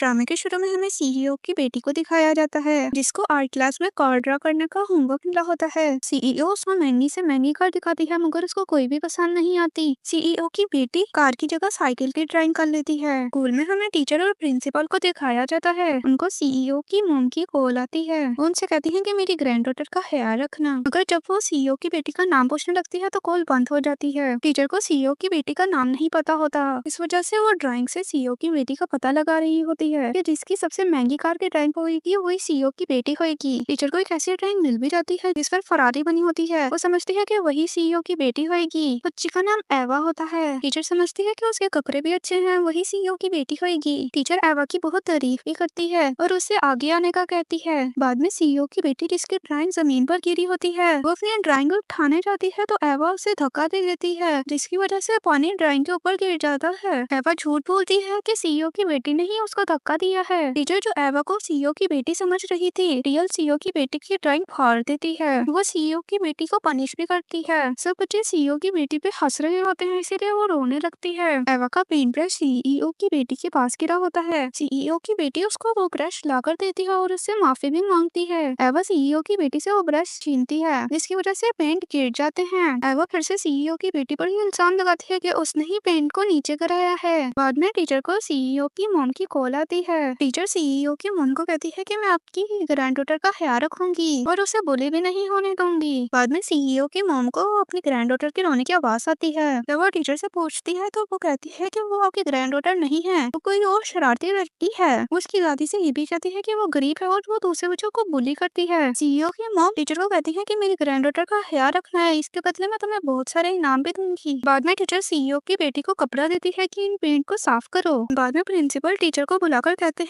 ड्रामे के शुरू में हमें सीईओ की बेटी को दिखाया जाता है जिसको आर्ट क्लास में कार ड्रा करने का होमवर्क मिला होता है। सीईओ उसको महंगी से महंगी कार दिखाती है मगर उसको कोई भी पसंद नहीं आती। सीईओ की बेटी कार की जगह साइकिल की ड्राइंग कर लेती है। स्कूल में हमें टीचर और प्रिंसिपल को दिखाया जाता है। उनको सीईओ की मोम की कॉल आती है। वो उनसे कहती है कि मेरी ग्रैंड डॉटर का ख्याल रखना। मगर जब वो सीईओ की बेटी का नाम पूछने लगती है तो कॉल बंद हो जाती है। टीचर को सीईओ की बेटी का नाम नहीं पता होता। इस वजह से वो ड्राइंग से सीईओ की बेटी का पता लगा रही होती है कि जिसकी सबसे महंगी कार की ड्राइंग होगी वही सीईओ की बेटी होगी। टीचर को एक ऐसी ड्राइंग मिल भी जाती है जिस पर फरारी बनी होती है। वो समझती है कि वही सीईओ की बेटी होगी। बच्ची का नाम एवा होता है। टीचर समझती है कि उसके कपड़े भी अच्छे हैं, वही सीईओ की बेटी होगी। टीचर एवा की बहुत तारीफ भी करती है और उससे आगे आने का कहती है। बाद में सीईओ की बेटी जिसकी ड्राइंग जमीन पर गिरी होती है वो अपनी ड्राइंग उठाने जाती है तो एवा उसे धक्का दे देती है जिसकी वजह से पानी ड्राइंग के ऊपर गिर जाता है। एवा झूठ बोलती है कि सीईओ की बेटी ने ही उसको धक्का दिया है। टीचर जो एवा को सीईओ की बेटी समझ रही थी रियल सीईओ की बेटी की ड्राइंग फाड़ देती है। वो सीईओ की बेटी को पनिश भी करती है। सब बच्चे सीईओ की बेटी पे हंस रहे होते हैं इसीलिए वो रोने लगती है। एवा का पेंट ब्रश सीईओ की बेटी के पास गिरा होता है। सीईओ की बेटी उसको वो ब्रश लाकर देती है और उससे माफी भी मांगती है। एवा सीईओ की बेटी से वो ब्रश छीनती है जिसकी वजह से पेंट गिर जाते हैं। एवा फिर से सीईओ की बेटी पर ही इल्जाम लगाती है कि उसने ही पेंट को नीचे कराया है। बाद में टीचर को सीईओ की मॉम की कॉल आती है। टीचर सीईओ की मॉम को कहती है कि मैं आपकी ग्रैंड डॉटर का ख्याल रखूंगी और उसे बुली भी नहीं होने दूंगी। बाद में सीईओ की मॉम को अपनी ग्रैंड डॉटर की रोने की आवाज आती है। जब वो टीचर से पूछती है तो वो कहती है कि वो आपकी ग्रैंड डॉटर नहीं है, वो कोई और शरारती लड़की है। वो उसकी दादी से ये भी कहती है कि वो गरीब है और वो दूसरे बच्चों को बुली करती है। सीईओ की मॉम टीचर को कहती है कि मेरी ग्रैंड डॉटर का ख्याल रखना है, इसके बदले में तुम्हें बहुत सारे इनाम भी दूंगी। बाद में टीचर सीईओ की बेटी को कपड़ा देती है कि इन पेंट को साफ करो। बाद में प्रिंसिपल टीचर को बुलाकर कहते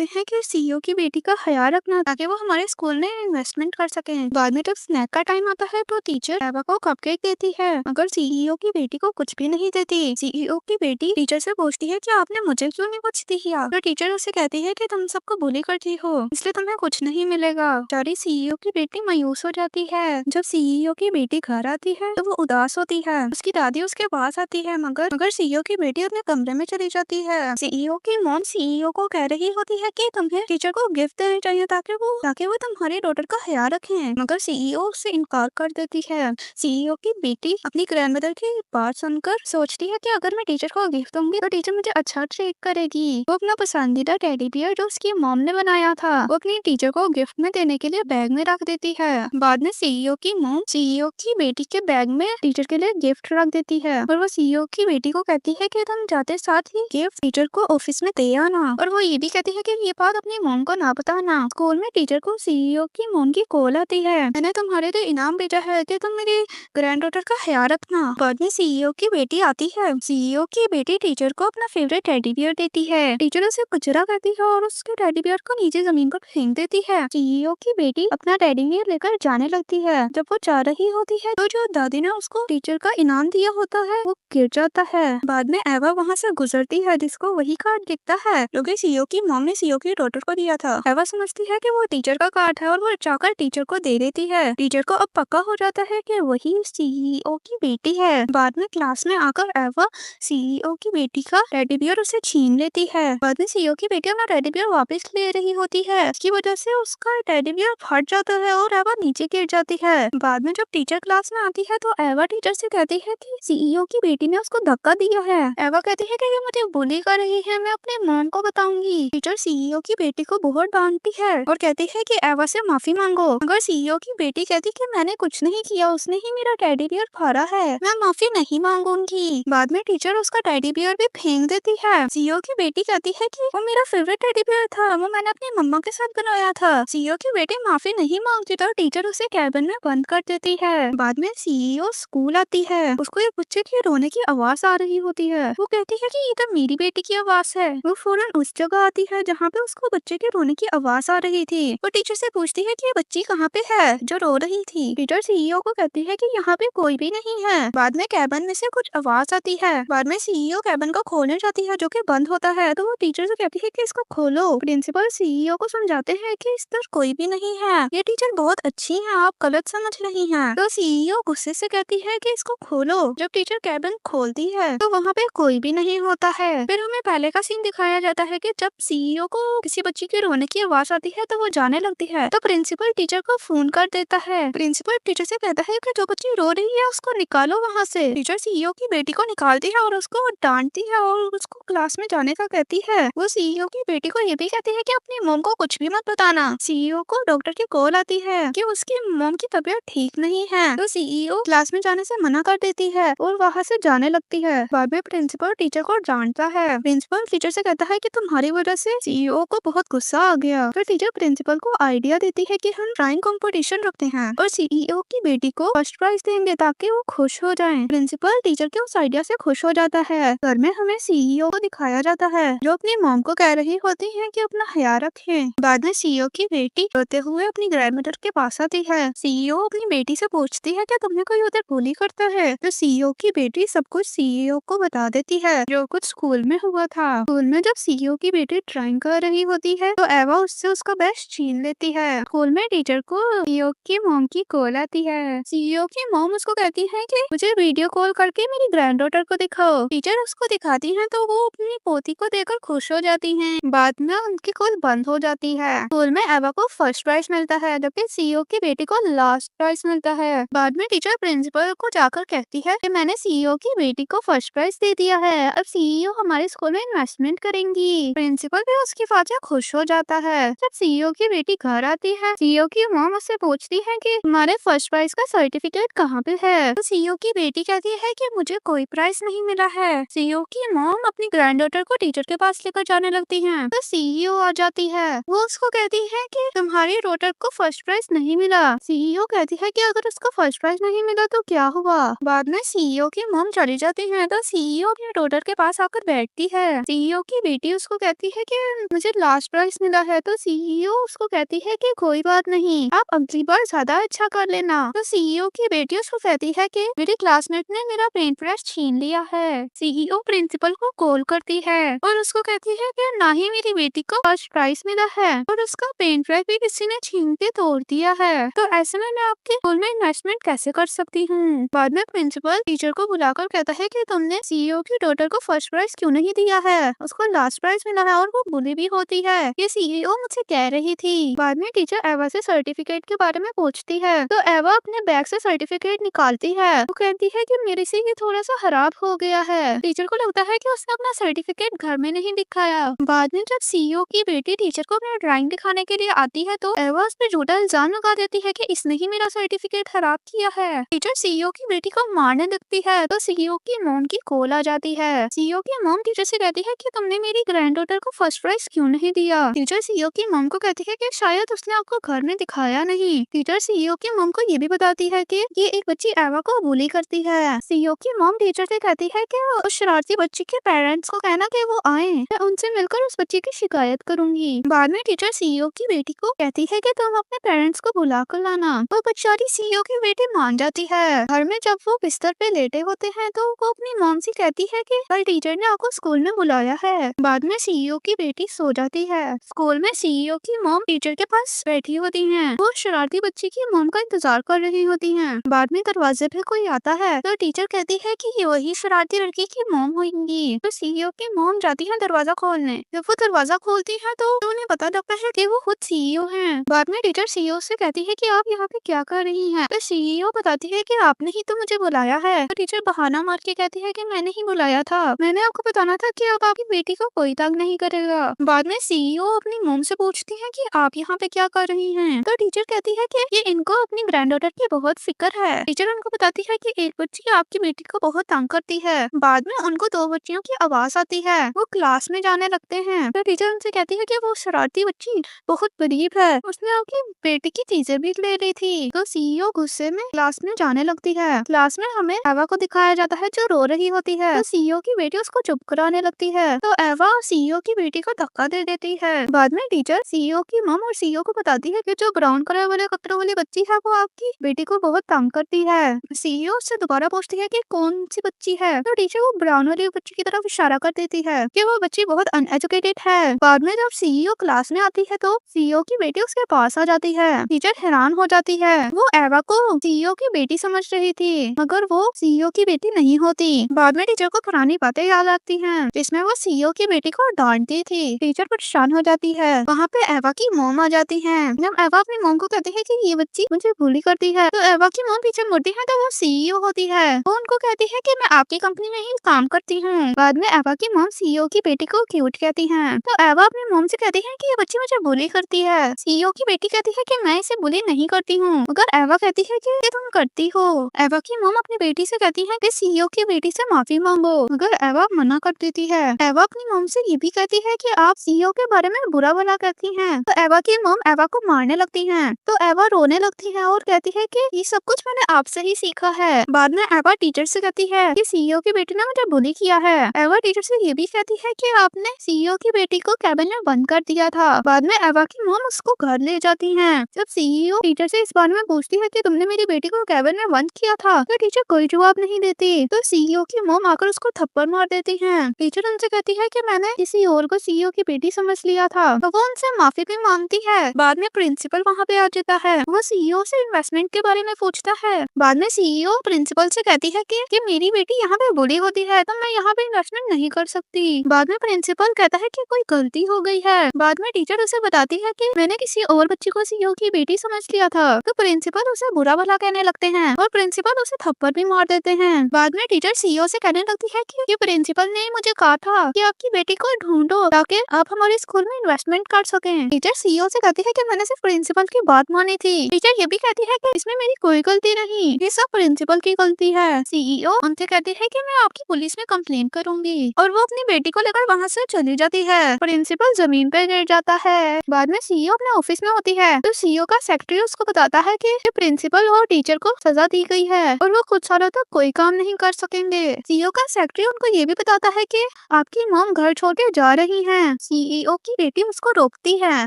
हैं कि सीईओ की बेटी का ख्याल रखना ताकि वो हमारे स्कूल में इन्वेस्टमेंट कर सके। बाद में जब स्नैक का टाइम आता है तो टीचर एवा को कपकेक देती है मगर सीईओ की बेटी को कुछ भी नहीं देती। सीईओ की बेटी टीचर से पूछती है कि आपने मुझे क्यों नहीं कुछ दिया। तो टीचर उसे कहती है कि तुम सबको बुली करती हो इसलिए तुम्हें कुछ नहीं मिलेगा। बेचारी सीईओ की बेटी मायूस हो जाती है। जब सीईओ की बेटी घर आती है तो वो उदास होती है। उसकी दादी उसके पास आती है मगर सीईओ की बेटी अपने कमरे में चली जाती है। सीईओ की मॉम सीईओ को कह रही होती है कि तुम्हें टीचर को गिफ्ट देने चाहिए ताकि वो तुम्हारी डॉटर का ख्याल रखें मगर सीईओ उससे इनकार कर देती है। सीईओ की बेटी अपनी ग्रैंडमदर की बात सुनकर सोचती है कि अगर मैं टीचर को गिफ्ट दूंगी तो टीचर मुझे अच्छा ट्रीट करेगी। वो अपना पसंदीदा टेडी बियर जो उसकी मॉम ने बनाया था वो अपनी टीचर को गिफ्ट में देने के लिए बैग में रख देती है। बाद में सीईओ की मॉम सीईओ की बेटी के बैग में टीचर के लिए गिफ्ट रख देती है और वो सीईओ की बेटी को कहती है कि तुम जाते साथ ही गिफ्ट टीचर को ऑफिस में दे आना। और वो ये भी कहती है कि ये बात अपनी मॉम को ना बताना। स्कूल में टीचर को सीईओ की मॉम की कॉल आती है, मैंने तुम्हारे लिए इनाम भेजा है कि तुम मेरी ग्रैंड डॉटर का ख्याल रखना। बाद में सीईओ की बेटी आती है। सीईओ की बेटी टीचर को अपना फेवरेट टेडी बियर देती है। टीचर उसे कचरा कहती है और उसके टेडी बियर को नीचे जमीन पर फेंक देती है। सीईओ की बेटी अपना टेडी बियर लेकर जाने लगती है। जब वो जा रही होती है तो जो दादी ने उसको टीचर का इनाम दिया होता है वो गिर जाता है। बाद में एवा वहाँ से गुजरती है जिसको वही कार्ड दिखता है जो कि सीईओ की मॉम ने सीईओ की डॉटर को दिया था। एवा समझती है कि वो टीचर का कार्ड है और वो जाकर टीचर को दे देती है। टीचर को अब पक्का हो जाता है कि वही सीईओ की बेटी है। बाद में क्लास में आकर एवा सीईओ की बेटी का टेडी बियर उसे छीन लेती है। बाद में सीईओ की बेटी अपना टेडी बियर वापस ले रही होती है। इसकी वजह से उसका टेडी बियर फट जाता है और एवा नीचे गिर जाती है। बाद में जब टीचर क्लास में आती है तो एवा टीचर से कहती है कि सीईओ की बेटी ने उसको धक्का दिया है। एवा कहती है कि ये मुझे बुली कर रही है, मैं अपने मॉम को बताऊंगी। टीचर सीईओ की बेटी को बहुत डांटती है और कहती है कि एवा से माफी मांगो मगर सीईओ की बेटी कहती कि मैंने कुछ नहीं किया, उसने ही मेरा टेडी बियर फाड़ा है, मैं माफी नहीं मांगूंगी। बाद में टीचर उसका टेडी बियर भी फेंक देती है। सीईओ की बेटी कहती है कि वो मेरा फेवरेट टेडी बियर था, वो मैंने अपनी मम्मा के साथ बनाया था। सीईओ की बेटी माफी नहीं मांगती तो टीचर उसे कैबिन में बंद कर देती है। बाद में सीईओ स्कूल आती है। उसको एक बच्चे की रोने की आवाज आ रही होती है। वो कहती है कि ये तो मेरी बेटी की आवाज है। वो फौरन उस जगह आती है जहाँ पे उसको बच्चे के रोने की आवाज आ रही थी। वो टीचर से पूछती है कि ये बच्ची कहाँ पे है जो रो रही थी। टीचर सीईओ को कहती है कि यहाँ पे कोई भी नहीं है। बाद में कैबिन में से कुछ आवाज आती है। बाद में सीईओ कैबिन को खोलने जाती है जो कि बंद होता है तो वो टीचर से कहती है कि इसको खोलो। प्रिंसिपल सीईओ को समझाते हैं कि इस तरह कोई भी नहीं है, ये टीचर बहुत अच्छी है, आप गलत समझ रही हैं। तो सीईओ गुस्से से कहती है कि इसको खोलो। जब टीचर कैबिन खोलती है तो वहाँ पे कोई भी नहीं होता है। फिर हमें पहले का सीन दिखाया जाता है कि जब सीईओ को किसी बच्ची के रोने की आवाज आती है तो वो जाने लगती है, तो प्रिंसिपल टीचर को फोन कर देता है। प्रिंसिपल टीचर से कहता है कि जो बच्ची रो रही है उसको निकालो वहाँ से। टीचर सीईओ की बेटी को निकालती है और उसको डांटती है और उसको क्लास में जाने का कहती है। वो सीईओ की बेटी को ये भी कहती है कि अपनी मॉम को कुछ भी मत बताना। सीईओ को डॉक्टर की कॉल आती है कि उसकी मॉम की तबीयत ठीक नहीं है, तो सीईओ क्लास में जाने से मना कर देती है और वहाँ से जाने लगती है। बाद में प्रिंसिपल टीचर को डांटता है। प्रिंसिपल टीचर से कहता है कि तुम्हारी वजह से सीईओ को बहुत गुस्सा आ गया। फिर टीचर प्रिंसिपल को आइडिया देती है कि हम ड्राइंग कंपटीशन रखते हैं और सीईओ की बेटी को फर्स्ट प्राइज देंगे ताकि वो खुश हो जाए। प्रिंसिपल टीचर के उस आइडिया से खुश हो जाता है। घर में हमें सीईओ को दिखाया जाता है जो अपनी मॉम को कह रही होती है कि अपना ख्याल रखें। बाद में सीईओ की बेटी रोते हुए अपनी ग्रैंडमदर के पास आती है। सीईओ अपनी बेटी से पूछती है कि तुम्हें कोई उधर bully करता है, तो सीईओ की बेटी सब कुछ सीईओ को बता देती है जो कुछ स्कूल में हुआ था। स्कूल में जब सीईओ की बेटी ड्राइंग कर रही होती है तो एवा उससे उसका बेस्ट छीन लेती है। स्कूल में टीचर को सीईओ की मॉम की कॉल आती है। सीईओ की मॉम उसको कहती है कि मुझे वीडियो कॉल करके मेरी ग्रैंडडॉटर को दिखाओ। टीचर उसको दिखाती है तो वो अपनी पोती को देखकर खुश हो जाती है। बाद में उनकी कॉल बंद हो जाती है। स्कूल में एवा को फर्स्ट प्राइज मिलता है जबकि सीईओ की बेटी को लास्ट प्राइज मिलता है। बाद में टीचर प्रिंसिपल को जाकर कहती है कि मैंने सीईओ की बेटी को फर्स्ट प्राइज दे दिया है, अब सीईओ हमारे स्कूल में इन्वेस्टमेंट करेंगी। प्रिंसिपल भी उसकी बात से खुश हो जाता है। जब सीईओ की बेटी घर आती है, सीईओ की मॉम उससे पूछती है कि हमारे फर्स्ट प्राइज का सर्टिफिकेट कहाँ पे है, तो सीईओ की बेटी कहती है कि मुझे कोई प्राइज नहीं मिला है। सीईओ की मॉम अपनी ग्रैंडडॉटर को टीचर के पास लेकर जाने लगती है, तो सीईओ आ जाती है। वो उसको कहती है कि तुम्हारी डॉटर को फर्स्ट प्राइज नहीं मिला। सीईओ कहती है कि अगर उसको फर्स्ट प्राइज नहीं मिला तो क्या हुआ। बाद में सीईओ की मॉम चली जाती है तो सीईओ अपने डॉटर के पास आकर बैठती है। सीईओ की बेटी उसको कहती है कि मुझे लास्ट प्राइज मिला है, तो सीईओ उसको कहती है कि कोई बात नहीं, आप अगली बार ज्यादा अच्छा कर लेना। तो सीईओ की बेटी उसको कहती है कि मेरे क्लासमेट ने मेरा पेंट ब्रश छीन लिया है। सीईओ प्रिंसिपल को कॉल करती है और उसको कहती है कि ना ही मेरी बेटी को फर्स्ट प्राइज मिला है और उसका पेंट ब्रश भी किसी ने छीन के तोड़ दिया है, तो ऐसे में मैं आपके स्कूल में इन्वेस्टमेंट कैसे कर सकती हूँ। बाद में प्रिंसिपल टीचर को बुलाकर कहता है कि तुमने सीईओ की डॉटर को फर्स्ट प्राइज क्यों नहीं दिया है, उसको लास्ट प्राइज मिला है और वो बुली भी होती है, ये सीईओ मुझे कह रही थी। बाद में टीचर एवा से सर्टिफिकेट के बारे में पूछती है तो एवा अपने बैग से सर्टिफिकेट निकालती है। वो कहती है कि मेरे से ये थोड़ा सा खराब हो गया है। टीचर को लगता है कि उसने अपना सर्टिफिकेट घर में नहीं दिखाया। बाद में जब सीईओ की बेटी टीचर को अपना ड्राइंग दिखाने के लिए आती है तो एवा उस पर झूठा इल्जाम लगा देती है कि इसने ही मेरा सर्टिफिकेट खराब किया है। टीचर सीईओ की बेटी को मारने लगती है तो सीईओ की मॉम की कॉल आ जाती है। सीईओ की मॉम टीचर से कहती है कि तुमने मेरी ग्रैंडडॉटर को फर्स्ट प्राइज क्यों नहीं दिया। टीचर सीईओ की मॉम को कहती है कि शायद उसने आपको घर में दिखाया नहीं। टीचर सीईओ की मॉम को ये भी बताती है कि ये एक बच्ची एवा को बुली करती है। सीईओ की मॉम टीचर से कहती है कि उस शरारती बच्ची के पेरेंट्स को कहना कि वो आए, मैं उनसे मिलकर उस बच्ची की शिकायत करूंगी। बाद में टीचर सीईओ की बेटी को कहती है कि तुम अपने पेरेंट्स को बुला कर लाना। वो बेचारी सीईओ की बेटी मान जाती है। घर में जब वो बिस्तर पे लेटे होते हैं तो वो अपनी मॉम से कहती है कि कल टीचर ने आपको स्कूल में बुलाया है। बाद में सीईओ की बेटी सो जाती है। स्कूल में सीईओ की मॉम टीचर के पास बैठी होती हैं। वो शरारती बच्ची की मॉम का इंतजार कर रही होती हैं। बाद में दरवाजे पे कोई आता है तो टीचर कहती है कि ये वही शरारती लड़की की मॉम होंगी। तो सीईओ की मॉम जाती है दरवाजा खोलने। जब वो दरवाजा खोलती है तो उन्हें पता लगता है कि वो खुद सीईओ हैं। बाद में टीचर सीईओ से कहती है कि आप यहाँ पे क्या कर रही हैं। तो सीईओ बताती है कि आपने ही तो मुझे बुलाया है। तो टीचर बहाना मार के कहती है कि मैंने ही बुलाया था, मैंने आपको बताना था कि अब आपकी बेटी को कोई तंग नहीं करेगा। बाद में सीईओ अपनी मॉम से पूछती है कि आप यहाँ पे क्या कर रही हैं। तो टीचर कहती है कि ये इनको अपनी ग्रैंडडॉटर की बहुत फिक्र है। टीचर उनको बताती है कि एक बच्ची आपकी बेटी को बहुत तंग करती है। बाद में उनको दो बच्चियों की आवाज आती है। वो क्लास में जाने लगते हैं। तो टीचर उनसे कहती है कि वो शरारती बच्ची बहुत गरीब है, उसने आपकी बेटी की चीजें भी ले ली थी। तो सीईओ गुस्से में क्लास में जाने लगती है। क्लास में हमें एवा को दिखाया जाता है जो रो रही होती है। तो सीईओ की बेटी उसको चुप कराने लगती है तो एवा सीईओ की बेटी को धक्का दे देती है। बाद में टीचर सीईओ की मॉम और सीईओ को बताती है कि जो ब्राउन कलर वाले कपड़ों वाली बच्ची है वो आपकी बेटी को बहुत तंग करती है। सीईओ उससे दोबारा पूछती है कि कौन सी बच्ची है। तो टीचर वो ब्राउन वाली बच्ची की तरफ इशारा कर देती है कि वो बच्ची बहुत अनएजुकेटेड है। बाद में जब सीईओ क्लास में आती है तो सीईओ की बेटी उसके पास आ जाती है। टीचर हैरान हो जाती है। वो एवा को सीईओ की बेटी समझ रही थी मगर वो सीईओ की बेटी नहीं होती। बाद में टीचर को पुरानी बातें याद आती हैं जिसमें वो सीईओ की बेटी को डांटती थी। टीचर परेशान हो जाती है। वहाँ पे एवा की मॉम आ जाती है। जब एवा अपनी मॉम को कहती है कि ये बच्ची मुझे बुली करती है, तो एवा की मॉम पीछे मुड़ती है तो वो सीईओ होती है। वो उनको कहती है कि मैं आपकी कंपनी में ही काम करती हूँ। बाद में एवा की मॉम सीईओ की बेटी को क्यूट कहती है, तो एवा अपनी मॉम से कहती है कि ये बच्ची मुझे बुली करती है। सीईओ की बेटी कहती है कि मैं इसे बुली नहीं करती हूँ, मगर एवा कहती है कि ये तुम करती हो। एवा की मॉम अपनी बेटी से कहती है कि सीईओ की बेटी से माफी मांगो, मगर एवा मना कर देती है। एवा अपनी मॉम से ये भी कहती है कि आप सीईओ के बारे में बुरा भला कहती हैं। तो एवा की मॉम एवा को मारने लगती है, तो एवा रोने लगती है और कहती है कि ये सब कुछ मैंने आपसे ही सीखा है। बाद में एवा टीचर से कहती है कि सीईओ की बेटी ने मुझे बुली किया है। एवा टीचर से ये भी कहती है कि आपने सीईओ की बेटी को कैबिन में बंद कर दिया था। बाद में एवा की मॉम उसको घर ले जाती है। जब सीईओ टीचर से इस बारे में पूछती है कि तुमने मेरी बेटी को कैबिन में बंद किया था, तो टीचर कोई जवाब नहीं देती। तो सीईओ की मॉम आकर उसको थप्पड़ मार देती है। टीचर उनसे कहती है कि मैंने किसी और को सीईओ की बेटी समझ लिया था, तो वो उनसे माफी भी मांगती है। बाद में प्रिंसिपल वहाँ पे आ जाता है। वो सीईओ से इन्वेस्टमेंट के बारे में पूछता है। बाद में सीईओ प्रिंसिपल से कहती है कि मेरी बेटी यहाँ पे बुली होती है, तो मैं यहाँ पे इन्वेस्टमेंट नहीं कर सकती। बाद में प्रिंसिपल कहता है कि कोई गलती हो गई है। बाद में टीचर उसे बताती है कि मैंने किसी और बच्ची को सीईओ की बेटी समझ लिया था। तो प्रिंसिपल उसे बुरा भला कहने लगते हैं और प्रिंसिपल उसे थप्पड़ भी मार देते हैं। बाद में टीचर सीईओ से कहने लगती है कि प्रिंसिपल ने मुझे कहा था कि आपकी बेटी को ढूंढो ताकि आप हमारे स्कूल में इन्वेस्टमेंट कर सकें। टीचर सीईओ से कहती है कि मैंने सिर्फ प्रिंसिपल की बात मानी थी। टीचर ये भी कहती है कि इसमें मेरी कोई गलती नहीं, ये सब प्रिंसिपल की गलती है। सीईओ उनसे कहती है कि मैं आपकी पुलिस में कंप्लेन करूंगी, और वो अपनी बेटी को लेकर वहाँ से चली जाती है। प्रिंसिपल जमीन पे गिर जाता है। बाद में सीईओ अपने ऑफिस में होती है, तो सीईओ का सेक्रेटरी उसको बताता है कि प्रिंसिपल और टीचर को सजा दी गई है और वो कुछ सालों तक कोई काम नहीं कर सकेंगे। सीईओ का सेक्रेटरी उनको ये भी बताता है कि आपकी मॉम घर छोड़ के जा रही हैं। सीईओ की बेटी उसको रोकती है।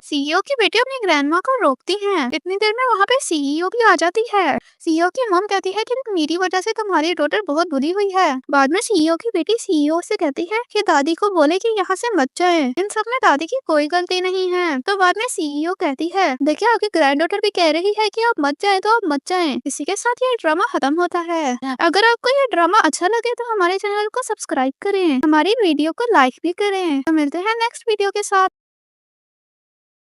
सीईओ की बेटी अपनी ग्रैंडमा को रोकती है। इतनी देर में वहाँ पे सीईओ भी आ जाती है। सीईओ की मॉम कहती है कि मेरी वजह से तुम्हारी डॉटर बहुत बुरी हुई है। बाद में सीईओ की बेटी सीईओ से कहती है कि दादी को बोले कि यहाँ से मत जाए, इन सब में दादी की कोई गलती नहीं है। तो बाद में सीईओ कहती है देखिए आपकी ग्रैंड डॉटर भी कह रही है कि आप मत जाए, तो आप मत जाए। इसी के साथ ये ड्रामा खत्म होता है। अगर आपको ये ड्रामा अच्छा लगे तो हमारे चैनल को सब्सक्राइब करें, हमारी वीडियो को लाइक भी करें। तो मिलते हैं नेक्स्ट वीडियो के साथ।